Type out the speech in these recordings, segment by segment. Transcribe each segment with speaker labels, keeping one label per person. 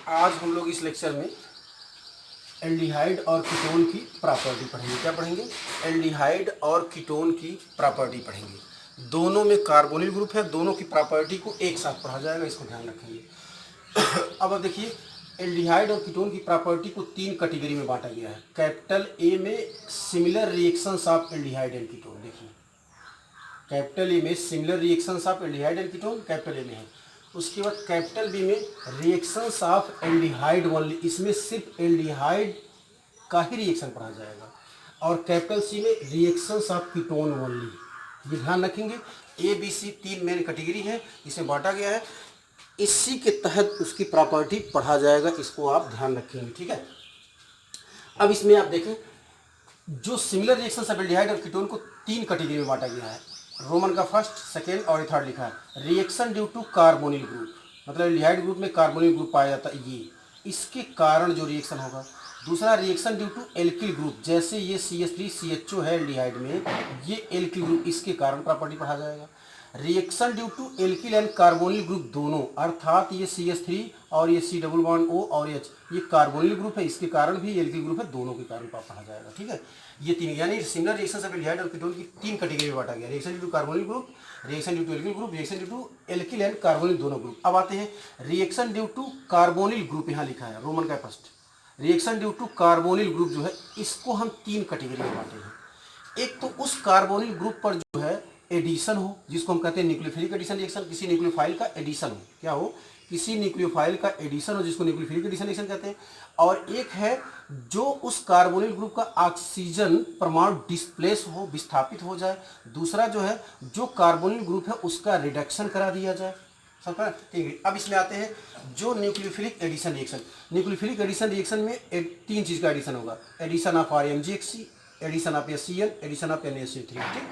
Speaker 1: आज हम लोग इस लेक्चर में एल्डिहाइड और कीटोन की प्रॉपर्टी पढ़ेंगे। क्या पढ़ेंगे? एल्डिहाइड और कीटोन की प्रॉपर्टी पढ़ेंगे। दोनों में कार्बोनिल ग्रुप है, दोनों की प्रॉपर्टी को एक साथ पढ़ा जाएगा, इसको ध्यान रखेंगे। अब देखिए, एल्डिहाइड और कीटोन की प्रॉपर्टी को तीन कैटेगरी में बांटा गया है। कैपिटल ए में similar reactions of aldehyde and ketone. देखिए, कैपिटल ए में similar reactions of aldehyde and ketone capital A में है। उसके बाद कैपिटल बी में रिएक्शंस ऑफ एल्डिहाइड ओनली, इसमें सिर्फ एल्डिहाइड का ही रिएक्शन पढ़ा जाएगा। और कैपिटल सी में रिएक्शंस ऑफ कीटोन ओनली। ये ध्यान रखेंगे, ए बी सी तीन मेन कैटेगरी है, इसे बांटा गया है। इसी के तहत उसकी प्रॉपर्टी पढ़ा जाएगा, इसको आप ध्यान रखेंगे, ठीक है। अब इसमें आप देखें, जो सिमिलर रिएक्शंस ऑफ एल्डिहाइड और कीटोन को तीन कैटेगरी में बांटा गया है। रोमन का फर्स्ट, सेकेंड और थर्ड लिखा है। Reaction due to carbonyl group, मतलब एल्डिहाइड ग्रुप में कार्बोनिल ग्रुप पाया जाता है, ये इसके कारण जो रिएक्शन होगा। दूसरा, reaction due to alkyl group, जैसे ये CH3CHO है एल्डिहाइड में, ये एल्किल ग्रुप, इसके कारण प्रॉपर्टी पढ़ा जाएगा। Reaction due to alkyl and carbonyl group दोनों, अर्थात ये CH3 और ये C डबल बॉन्ड O और H, ये कार्बोनिल ग्रुप है, इसके कारण भी एल्किल ग्रुप है, दोनों के कारण पढ़ा जाएगा, ठीक है। ये तीन, यानी सिमिलर रिएक्शंस ऑफ एल्डिहाइड और कीटोन की तीन कैटेगरी में बांटा गया। Reaction due to carbonyl group, reaction due to alkyl group, reaction due to alkyl and carbonyl दोनों ग्रुप। अब आते हैं reaction due to carbonyl group, यहाँ लिखा है रोमन का first. Reaction due to carbonyl group जो है, इसको हम तीन कैटेगरी में बांटे हैं। एक तो उस कार्बोनिल ग्रुप पर जो है एडिशन हो, जिसको हम कहते हैं न्यूक्लियोफिलिक एडिशन रिएक्शन, किसी न्यूक्लियोफाइल का एडिशन हो। क्या हो? किसी न्यूक्लियोफाइल का एडिशन हो, जिसको न्यूक्लियोफिलिक एडिशन रिएक्शन कहते हैं। और एक है जो उस कार्बोनिल ग्रुप का ऑक्सीजन परमाणु डिस्प्लेस हो, विस्थापित हो जाए। दूसरा जो है, जो कार्बोनिल ग्रुप है उसका रिडक्शन करा दिया जाए। समझ पा? ठीक है। अब इसमें आते हैं जो nucleophilic addition reaction. Nucleophilic addition reaction में तीन चीज का एडिशन होगा। Addition of RMGHC, addition of HCl, addition of NaCO3। ठीक।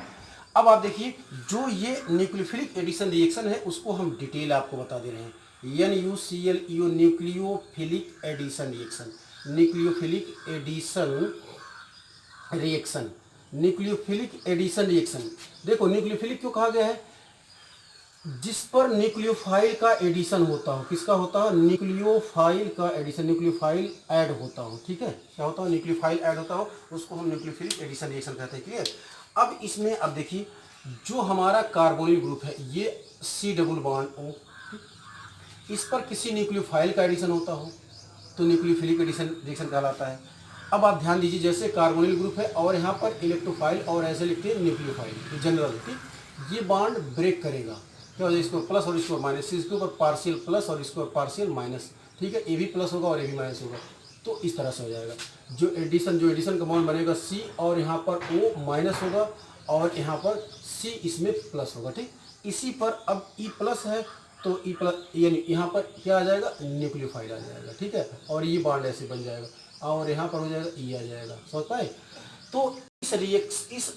Speaker 1: अब आप देखिए, जो ये न्यूक्लियोफिलिक एडिशन रिएक्शन है उसको हम डिटेल आपको बता दे रहे हैं। NuClEO, nucleophilic addition reaction, nucleophilic addition reaction, nucleophilic addition reaction. देखो, न्यूक्लियोफिलिक क्यों कहा गया है? जिस पर न्यूक्लियोफाइल का एडिशन होता हो। किसका होता हो? न्यूक्लियोफाइल का एडिशन, न्यूक्लियोफाइल ऐड होता हो, ठीक है। क्या होता हो? न्यूक्लियोफाइल ऐड होता हो, उसको हम न्यूक्लियोफिलिक एडिशन रिएक्शन कहते हैं, क्लियर। अब इसमें अब देखिए, जो हमारा कार्बोनिल ग्रुप है ये C डबल बॉन्ड O, इस पर किसी न्यूक्लियोफाइल का एडिशन होता हो तो न्यूक्लियोफिलिक एडिशन रिएक्शन कहलाता है। अब आप ध्यान दीजिए, जैसे कार्बोनिल ग्रुप है और यहाँ पर इलेक्ट्रोफाइल और ऐसे लिखते हैं न्यूक्लियोफाइल जनरल, ठीक। ये बॉन्ड ब्रेक करेगा, क्या होगा? इसको प्लस और इसको माइनस, इसके ऊपर पार्शियल प्लस और इसके ऊपर पार्शियल माइनस, ठीक है। ए भी प्लस होगा और ए भी माइनस होगा, तो इस तरह से हो जाएगा। जो एडिशन का बॉन्ड बनेगा C, और यहाँ पर O माइनस होगा और यहाँ पर C इसमें प्लस होगा, ठीक। इसी पर अब E प्लस है तो E प्लस, यानी यहाँ पर क्या आ जाएगा? न्यूक्लियोफाइल आ जाएगा, ठीक है। और ये बॉन्ड ऐसे बन जाएगा और यहाँ पर हो जाएगा E आ जाएगा, समझ पाए? तो इस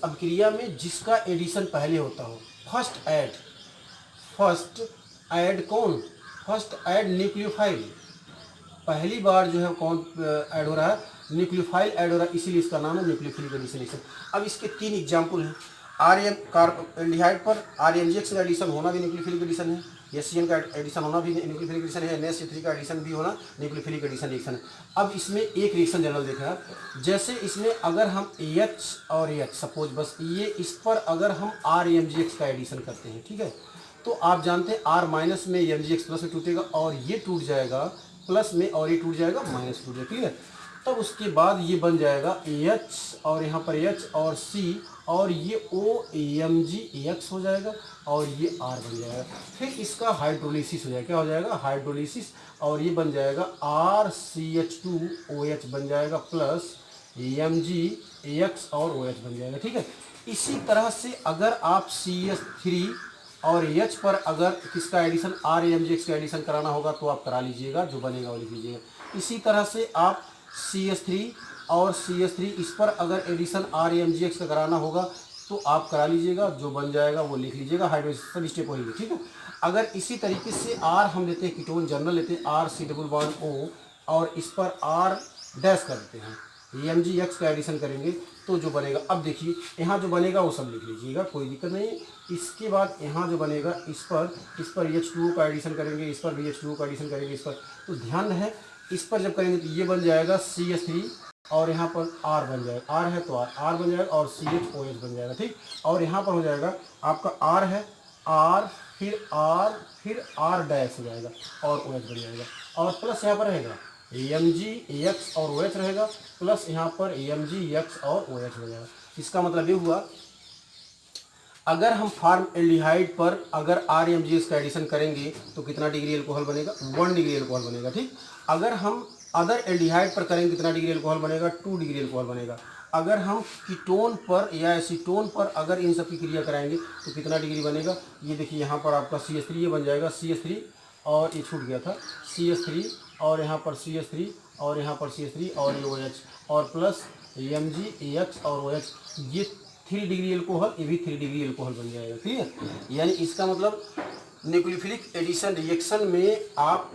Speaker 1: अभिक्रिया में जिसका एडिशन पहले होता हो, फर्स्ट ऐड कौन? First aid nucleophile. पहली बार जो है कौन ऐड हो रहा है? न्यूक्लियोफाइल ऐड हो रहा है, इसीलिए इसका नाम है न्यूक्लियोफिलिक एडिशन रिएक्शन। अब इसके तीन एग्जांपल हैं। एल्डिहाइड पर RMGX का एडिशन होना भी न्यूक्लियोफिलिक एडिशन है, HCl का एडिशन होना भी न्यूक्लियोफिलिक एडिशन है, NaCO3 का एडिशन भी होना न्यूक्लियोफिलिक एडिशन रिएक्शन है। अब इसमें एक रिएक्शन जनरल देखा है, जैसे इसमें अगर हम H और H, सपोज बस ये, इस पर अगर हम RMGX का एडिशन करते हैं, ठीक है, तो आप जानते हैं R माइनस में MgX प्लस में टूटेगा और ये टूट जाएगा प्लस में और ये टूट जाएगा माइनस टूट जाएगा, ठीक है। तब उसके बाद ये बन जाएगा H और यहाँ पर H और C और ये OMgX हो जाएगा और ये R बन जाएगा। फिर इसका हाइड्रोलिसिस हो जाएगा, क्या हो जाएगा? हाइड्रोलिसिस, और ये बन जाएगा RCH2OH बन जाएगा प्लस MgX और OH बन जाएगा, ठीक है। इसी तरह से अगर आप CH3 और H पर अगर किसका एडिशन RMGX का एडिशन कराना होगा तो आप करा लीजिएगा, जो बनेगा वो लिख लीजिएगा। इसी तरह से आप CH3 और CH3 इस पर अगर एडिशन RMGX का कराना होगा तो आप करा लीजिएगा, जो बन जाएगा वो लिख लीजिएगा। हाइड्रोलिसिस स्टेप वही है, ठीक है। अगर इसी तरीके से R हम लेते हैं, कीटोन जनरल लेते हैं, RC डबल बॉन्ड O और इस पर R डैश कर देते हैं AMgX का एडिशन करेंगे तो जो बनेगा, अब देखिए यहाँ जो बनेगा वो सब लिख लीजिएगा, कोई दिक्कत नहीं है। इसके बाद यहाँ जो बनेगा इस पर H2O का एडिशन करेंगे, इस पर भी H2O का एडिशन करेंगे, इस पर, तो ध्यान है इस पर जब करेंगे तो ये बन जाएगा CH3 और यहाँ पर R बन जाएगा, R है तो R बन जाएगा और CHOH बन जाएगा, ठीक। और यहाँ पर हो जाएगा आपका R है, R फिर R डैश हो जाएगा और OH बन जाएगा, और प्लस यहाँ पर रहेगा AMgX और OH रहेगा, प्लस यहाँ पर AMgX और OH हो जाएगा। इसका मतलब ये हुआ अगर हम फार्म एल्डिहाइड पर अगर RMgX का एडिशन करेंगे तो कितना डिग्री एल्कोहल बनेगा, 1 डिग्री एल्कोहल बनेगा, ठीक। अगर हम अदर एल्डिहाइड पर करेंगे कितना डिग्री एल्कोहल बनेगा, 2 डिग्री एल्कोहल बनेगा। अगर हम कीटोन पर या एसीटोन पर अगर इन सब की क्रिया कराएंगे तो कितना डिग्री बनेगा, ये देखिए यहाँ पर आपका CH3 ये बन जाएगा, CH3 और ये छूट गया था, CH3 और यहाँ पर CH3 और यहाँ पर CH3 और ये OH और प्लस AMgX और OH, ये 3 डिग्री एल्कोहल, ये भी 3 डिग्री एल्कोहल बन जाएगा, क्लियर। यानी इसका मतलब न्यूक्लियोफिलिक एडिशन रिएक्शन में आप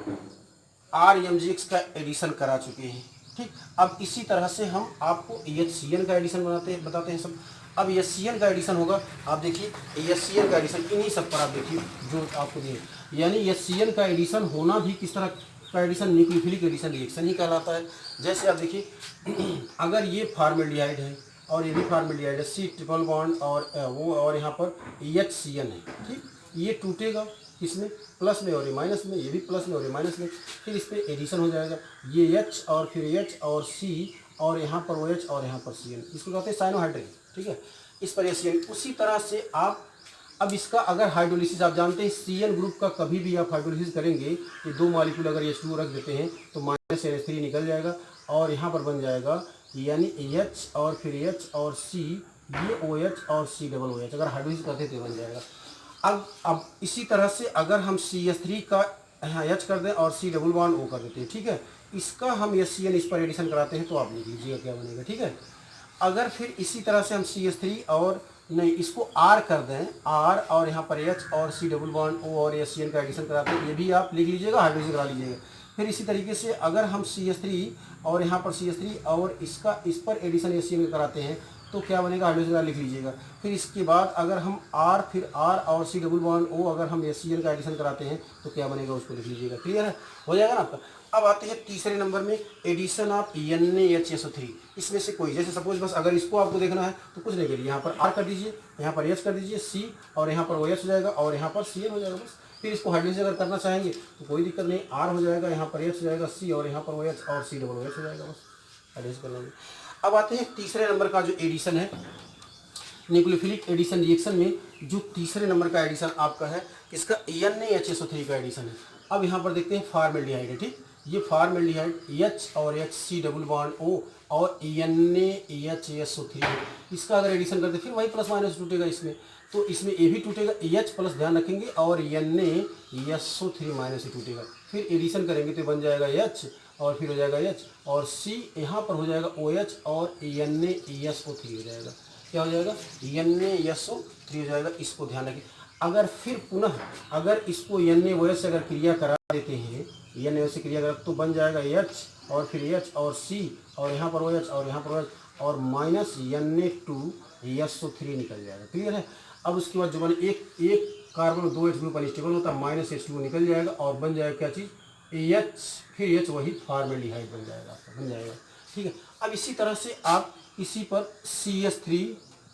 Speaker 1: RMgX का एडिशन करा चुके हैं, ठीक। अब इसी तरह से हम आपको HCN का एडिशन बताते हैं सब। अब HCN का एडिशन होगा, आप देखिए HCN का एडिशन इन्हीं सब पर आप देखिए जो आपको दिए, यानी HCN का एडिशन होना भी किस तरह का एडिशन, न्यूक्लियोफिलिक एडिशन रिएक्शन ही कहलाता है। जैसे आप देखिए अगर ये फॉर्मेल्डिहाइड है और ये भी फॉर्मेल्डिहाइड है, C ट्रिपल बॉन्ड और वो और यहाँ पर HCN है, ठीक। ये टूटेगा इसमें प्लस में और ये माइनस में, ये भी प्लस में और ये माइनस में, फिर इस पर एडिशन हो जाएगा, ये H और फिर H और C और यहाँ पर OH और यहाँ पर CN, इसको कहते हैं साइनोहाइड्रिन, ठीक है। इस पर CN, उसी तरह से आप अब इसका अगर हाइड्रोलिसिस आप जानते हैं CN ग्रुप का कभी भी आप हाइड्रोलिसिस करेंगे, ये 2 मॉलिक्यूल अगर H2O रख देते हैं तो -NH3 निकल जाएगा और यहाँ पर बन जाएगा यानी H और फिर H और C, ये OH और C डबल OH, अगर हाइड्रोलिसिस करते तो बन जाएगा। अब इसी तरह से अगर हम CH3 का यहाँ H कर दें और C डबल बॉन्ड O कर देते हैं, ठीक है, इसका हम HCN इस पर एडिशन कराते हैं तो आप लिख लीजिएगा क्या बनेगा, ठीक है। अगर फिर इसी तरह से हम CH3 और नहीं इसको R कर दें, R और यहाँ पर H और C डबल बॉन्ड O और HCN का एडिशन कराते हैं, ये भी आप लिख लीजिएगा, हाइड्रोलिसिस करा लीजिएगा। फिर इसी तरीके से अगर हम CH3 और यहाँ पर CH3 और इस पर एडिशन HCN कराते हैं तो क्या बनेगा, हाइड्रोजन लिख लीजिएगा। फिर इसके बाद अगर हम R फिर R और C डबल बॉन्ड O अगर हम HCN का एडिशन कराते हैं तो क्या बनेगा, उसको लिख लीजिएगा, क्लियर है, हो जाएगा ना आपका। अब आते हैं तीसरे नंबर में, एडिशन ऑफ NaHSO3। इसमें से कोई, जैसे सपोज बस अगर इसको आपको देखना है तो कुछ नहीं करिए, यहाँ पर R कर दीजिए, यहाँ पर H कर दीजिए, C और यहाँ पर OH हो जाएगा और यहाँ पर CN हो जाएगा बस। फिर इसको हाइड्रोलिसिस अगर करना चाहेंगे तो कोई दिक्कत नहीं, R हो जाएगा, यहाँ पर H हो जाएगा, C और यहाँ पर OH और C डबल OH हो जाएगा, बस हाइड्रोलिसिस कर लेंगे। अब आते हैं तीसरे नंबर का जो एडिशन है न्यूक्लियोफिलिक एडिशन रिएक्शन में, जो तीसरे नंबर का एडिशन आपका है इसका NaHSO3 का एडिशन है। अब यहाँ पर देखते हैं फॉर्मेल्डिहाइड है, ठीक, ये फॉर्मेल्डिहाइड H और HC डबल बॉन्ड O और NaHSO3 है, इसका अगर एडिशन करते फिर वही प्लस माइनस टूटेगा इसमें, तो इसमें ये भी टूटेगा, H प्लस ध्यान रखेंगे और NaHSO3 माइनस टूटेगा, फिर एडिशन करेंगे तो बन जाएगा H और फिर हो जाएगा H और C, यहाँ पर हो जाएगा OH और NaSO3 हो जाएगा, क्या हो जाएगा, NaSO3 हो जाएगा, इसको ध्यान रखिए। अगर फिर पुनः अगर इसको NaOH से अगर क्रिया करा देते हैं, NaOH से क्रिया करा तो बन जाएगा H और फिर H और C और यहाँ पर OH और यहाँ पर OH और माइनस Na2SO3 निकल जाएगा, क्लियर है। अब उसके बाद जो बने एक कार्बन 2 H ग्रुप अनस्टेबल होता है, -H2 निकल जाएगा और बन जाएगा क्या चीज़, H फिर H वही फॉर्मेल्डिहाइड बन जाएगा, आपका बन जाएगा, ठीक है। अब इसी तरह से आप इसी पर CH3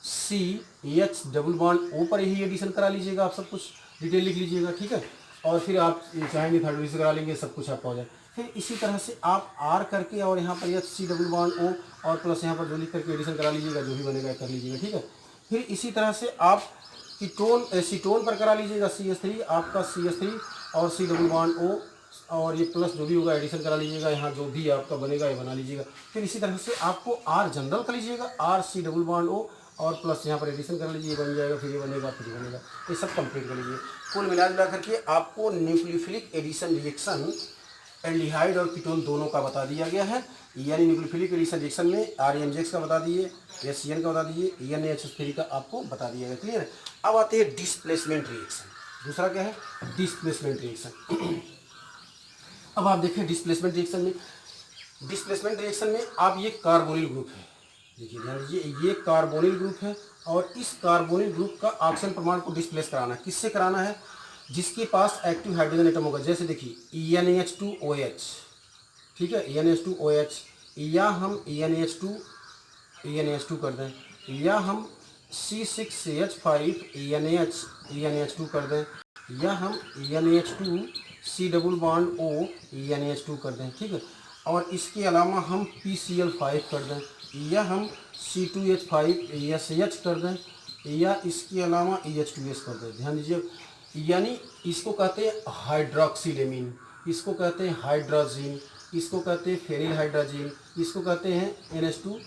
Speaker 1: CH double bond O पर ही एडिशन करा लीजिएगा, आप सब कुछ डिटेल लिख लीजिएगा, ठीक है। और फिर आप चाहेंगे हाइड्रोलिसिस करा लेंगे, सब कुछ आपका हो जाए। फिर इसी तरह से आप R करके और यहाँ पर HC डबल बॉन्ड O और प्लस यहाँ पर जो लिख करके एडिशन करा लीजिएगा, जो भी बनेगा कर लीजिएगा, ठीक है। फिर इसी तरह से आप एसीटोन पर करा लीजिएगा, CH3 आपका CH3 और C डबल बॉन्ड O और ये प्लस जो भी होगा एडिशन करा लीजिएगा, यहाँ जो भी आपका बनेगा ये बना लीजिएगा। फिर इसी तरह से आपको R जनरल कर लीजिएगा, RC डबल बॉन्ड O और प्लस यहाँ पर एडिशन कर लीजिए, बन जाएगा, फिर ये बनेगा, फिर ये बनेगा, ये सब कंप्लीट कर लीजिए। कुल मिला करके आपको न्यूक्लियोफिलिक एडिशन रिएक्शन एल्डिहाइड और कीटोन दोनों का बता दिया गया है। यानी न्यूक्लियोफिलिक एडिशन रिएक्शन में RMgX का बता दिए, HCN का बता दिए, NaHSO3 का आपको बता दिया गया, क्लियर है। अब आते हैं डिस्प्लेसमेंट रिएक्शन, दूसरा क्या है, डिस्प्लेसमेंट रिएक्शन। अब आप देखें डिस्प्लेसमेंट रिएक्शन में डिस्प्लेसमेंट रिएक्शन में आप ये कार्बोनिल ग्रुप है, देखिए ध्यान दीजिए, ये कार्बोनिल ग्रुप है और इस कार्बोनिल ग्रुप का ऑक्सीजन परमाणु को डिस्प्लेस कराना है। किससे कराना है? जिसके पास एक्टिव हाइड्रोजन एटम होगा। जैसे देखिए NH2OH, ठीक है, NH2OH, या हम NH2 कर दें, या हम C6CH5 NH2 कर दें, या हम NH2C double bond O NH2 कर दें, ठीक है। और इसके अलावा हम PCl5 कर दें, या हम C2H5SH कर दें, या इसके अलावा EH2S कर दें। ध्यान दीजिए, यानी इसको कहते हैं हाइड्रोक्सिलेमीन, इसको कहते हैं हाइड्रोजीन, इसको कहते हैं फेनिल हाइड्रोजीन, इसको कहते हैं NH2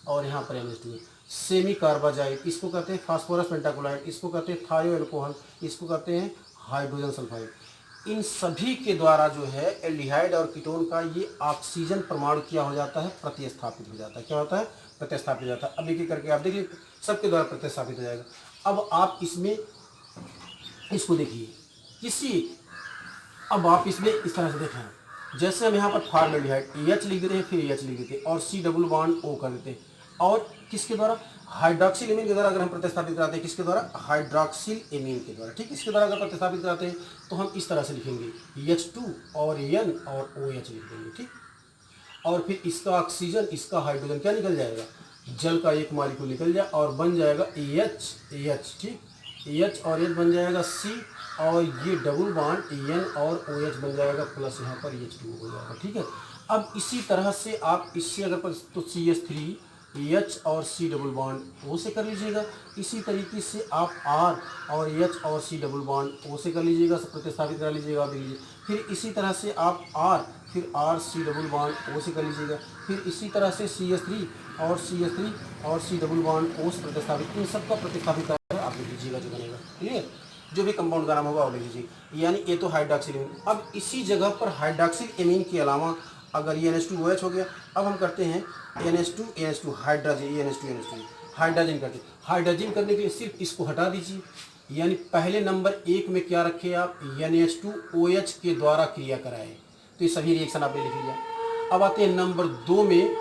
Speaker 1: और यहाँ पर NH2 सेमी कार्बाजाइड, इसको कहते हैं फास्फोरस पेंटाक्लोराइड, इसको कहते हैं थायो एल्कोहल, इसको कहते हैं हाइड्रोजन सल्फाइड। इन सभी के द्वारा जो है एल्डिहाइड और कीटोन का ये ऑक्सीजन परमाणु क्या हो जाता है? प्रतिस्थापित हो जाता है। क्या होता है? प्रतिस्थापित हो जाता है। अब एक एक करके आप देखिए, सबके द्वारा प्रतिस्थापित हो जाएगा। अब आप इसमें इसको देखिए, अब आप इसमें इस तरह से देखें, जैसे हम यहाँ पर फॉर्मेल्डिहाइड EH लिख देते हैं, फिर EH लिख देते हैं और C डबल बॉन्ड O कर देते हैं, और किसके द्वारा? हाइड्रोक्सिल एमीन के द्वारा अगर हम प्रतिस्थापित कराते हैं, किसके द्वारा? हाइड्रोक्सिल एमीन के द्वारा, ठीक। इसके द्वारा अगर प्रतिस्थापित कराते हैं तो हम इस तरह से लिखेंगे H2 और N और OH लिख देंगे, ठीक। और फिर इसका ऑक्सीजन, इसका हाइड्रोजन क्या निकल जाएगा? जल का एक मॉलिक्यूल निकल जाए और बन जाएगा AH, ठीक। AH और H बन जाएगा C, और ये डबल बॉन्ड N और OH बन जाएगा, प्लस यहाँ पर H2 हो जाएगा, ठीक है। अब इसी तरह से आप इससे अगर तो CH3H और C डबल बॉन्ड O से कर लीजिएगा। इसी तरीके से आप R और H और C डबल बॉन्ड O से कर लीजिएगा, प्रतिस्थापित करा लीजिएगा, देख लीजिए। फिर इसी तरह से आप R, फिर R C double bond O से कर लीजिएगा। फिर इसी तरह से CH3 और C डबल बॉन्ड O से प्रतिस्थापित, इन सब का प्रतिस्थापित कर आप लिख लीजिएगा, जो बनेगा, क्लियर। जो भी कंपाउंड का नाम होगा वो लिख लीजिए। यानी ये तो हाइड्रोक्सिल एमीन। अब इसी जगह पर हाइड्रोक्सिल एमीन के अलावा अगर ये NH2OH हो गया, अब हम करते हैं NH2 हाइड्रोजन, NH2 हाइड्रोजन करते हैं। हाइड्रोजन करने के लिए सिर्फ इसको हटा दीजिए, यानी पहले नंबर 1 में क्या रखे आप? NH2OH के द्वारा क्रिया कराए, तो ये सभी रिएक्शन आपने लिख लिया। अब आते हैं नंबर 2 में,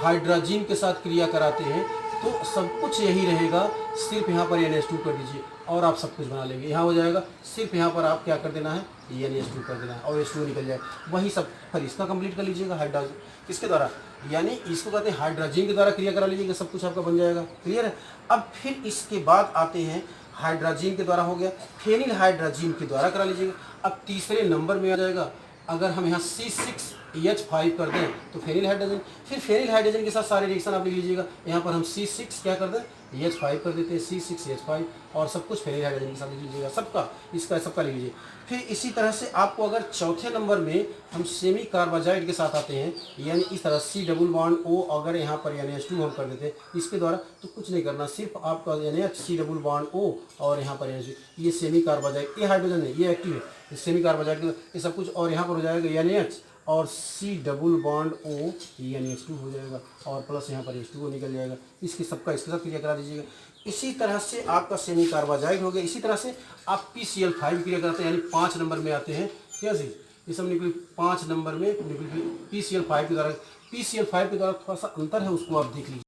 Speaker 1: हाइड्रोजन के साथ क्रिया कराते हैं, तो सब कुछ यही रहेगा, सिर्फ यहाँ पर NH2 कर दीजिए और आप सब कुछ बना लेंगे। यहाँ हो जाएगा, सिर्फ यहाँ पर आप क्या कर देना है? NH2 कर देना है और H2 निकल जाए, वही सब। फिर इसका कंप्लीट कर लीजिएगा हाइड्रोजन किसके द्वारा, यानी इसको कहते हैं हाइड्रोजन के द्वारा क्रिया करा लीजिएगा, सब कुछ आपका बन जाएगा, क्लियर है। अब फिर इसके बाद आते हैं, हाइड्रोजन के द्वारा हो गया, फेनिल हाइड्रोजन के द्वारा करा लीजिएगा। अब तीसरे नंबर में आ जाएगा, अगर हम यहाँ C6H5 कर दें तो फेनिल हाइड्रोजन, फिर फेनिल हाइड्रोजन के साथ सारे रिएक्शन आप लिख लीजिएगा। यहाँ पर हम C6 क्या कर दें? H5 कर देते हैं, C6H5, और सब कुछ फेनिल हाइड्रोजन के साथ लिख लीजिएगा, सबका इसका सबका लिख लीजिए। फिर इसी तरह से आपको अगर चौथे नंबर में हम सेमी कार्बाजाइड के साथ आते हैं, यानी इस तरह C डबल बॉन्ड O, अगर यहाँ पर NH2 हम कर देते हैं इसके द्वारा, तो कुछ नहीं करना, सिर्फ आपका NH C double bond O और यहाँ पर NH2, ये सेमी कार्बाजाइड, ये हाइड्रोजन है, ये एक्टिव है, सेमी कार्बाजाइड ये सब कुछ, और यहाँ पर हो जाएगा NH और C double bond O NH2 हो जाएगा, और प्लस यहाँ पर H2O निकल जाएगा। इसके सबका इसके साथ क्रिया करा दीजिएगा। इसी तरह से आपका सेमी कार्बाजाइड हो गया। इसी तरह से आप PCl5 क्रिया कराते हैं, यानी 5 नंबर में आते हैं, क्या सही, ये सब निकल 5 नंबर में PCl5 के द्वारा। PCl5 के द्वारा थोड़ा सा अंतर है, उसको आप देख लीजिए।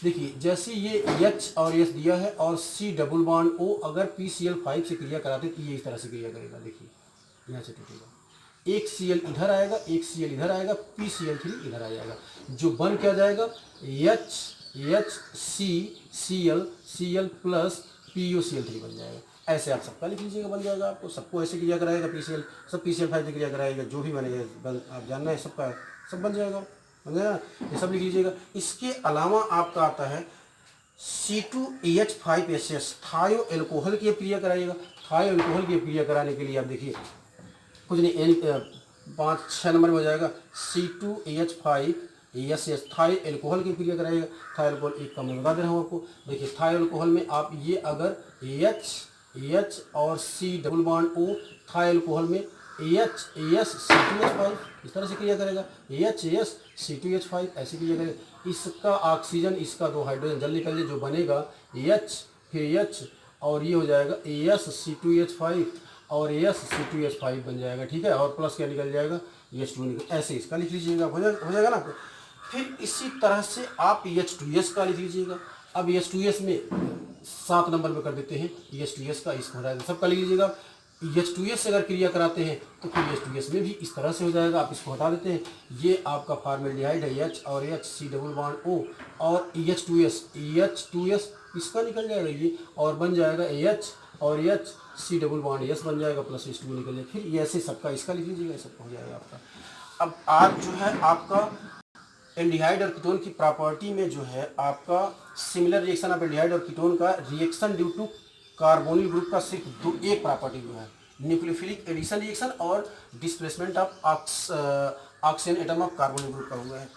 Speaker 1: देखिए, जैसे ये H और S दिया है और C डबल बॉन्ड O अगर PCl5 से क्रिया कराते तो ये इस तरह से क्रिया करेगा। देखिए यहाँ से टूटेगा, एक Cl इधर आएगा, एक Cl इधर आएगा, PCl3 इधर आ जाएगा, जो बन क्या जाएगा? Cl प्लस PuCl3 बन जाएगा। ऐसे आप सबका लिख लीजिएगा, बन जाएगा। आपको सबको ऐसे क्रिया कराएगा, सब PCl5 से क्रिया कराएगा, जो भी बनेगा आप जानना है, सबका सब बन जाएगा, ये सब लिख लीजिएगा। इसके अलावा आपका आता है C2H5SS, थायो एल्कोहल की क्रिया कराइएगा। थायो एल्कोहल की क्रिया कराने के लिए आप देखिए, कुछ नहीं, 5-6 नंबर में हो जाएगा C2H5SS, थायो एल्कोहल की क्रिया कराइएगा। थायो एल्कोहल एक कम में बता दे रहा हूँ आपको। देखिए, थायो एल्कोहल में आप ये अगर H और C डबल बॉन्ड O, थायो एल्कोहल में C2H5 इस तरह से क्रिया करेगा, C2H5 ऐसे क्रिया करेगा। इसका ऑक्सीजन, इसका 2 हाइड्रोजन जल निकल जाए, जो बनेगा H, फिर H, और ये हो जाएगा C2H5 और C2H5 बन जाएगा, ठीक है। और प्लस क्या निकल जाएगा? H2O निकल, ऐसे इसका लिख लीजिएगा, हो जाएगा ना। फिर इसी तरह से आप H2S का लिख लीजिएगा। अब H2S में 7 नंबर में कर देते हैं H2S का, इसको हो जाएगा, सबका लिख लीजिएगा। H2S से अगर क्रिया कराते हैं तो फिर H2S में भी इस तरह से हो जाएगा, आप इसको हटा देते हैं। ये आपका फॉर्मेल्डिहाइड है H और H, C double bond O और H2S इसका निकल जाएगा ये, और बन जाएगा H और H, C double bond S बन जाएगा, प्लस H2O निकल जाएगा। फिर ये ऐसे सबका इसका लिख लीजिएगा, सबका हो जाएगा आपका। अब आज जो है आपका एल्डिहाइड और कीटोन की प्रॉपर्टी में जो है आपका सिमिलर रिएक्शन ऑफ एल्डिहाइड और कीटोन का reaction due to carbonyl group का सिर्फ एक प्रॉपर्टी जो है न्यूक्लियोफिलिक एडिशन रिएक्शन और displacement of oxygen atom of carbonyl group का हुआ है।